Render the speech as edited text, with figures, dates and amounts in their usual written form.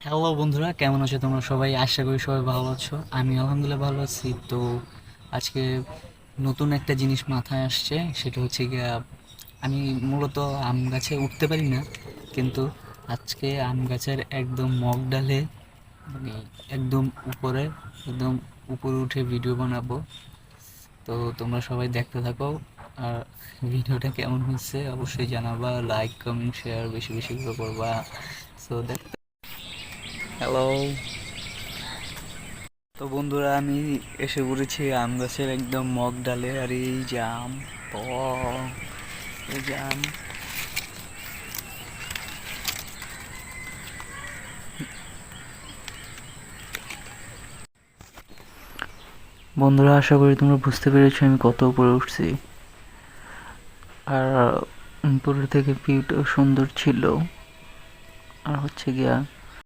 Hello বন্ধুরা, কেমন আছো তোমরা সবাই? আশা করি সবাই ভালো আছো। আমি আলহামদুলিল্লাহ ভালো আছি। তো আজকে নতুন একটা জিনিস মাথায় আসছে, সেটা হচ্ছে গিয়া আমি মূলত আম গাছে উঠতে পারি না, কিন্তু আজকে আম গাছের একদম মগ ডালে, মানে একদম উপরে, একদম উপরে উঠে ভিডিও বানাবো। তো তোমরা সবাই দেখতে থাকো। আর ভিডিওটা কেমন হচ্ছে অবশ্যই জানাবা, লাইক কমেন্ট শেয়ার বেশি বেশি করে করবা। So hello. তো বন্ধুরা, আমি এসে পড়েছি আম গাছের একদম মগ ডালে। আর এই যে আম, ও এই যে আম। বন্ধুরা, আশা করি তোমরা বুঝতে পেরেছো আমি কত উপরে উঠছি। আর উপরের থেকে ভিউটাও সুন্দর ছিল। আর হচ্ছে গিয়া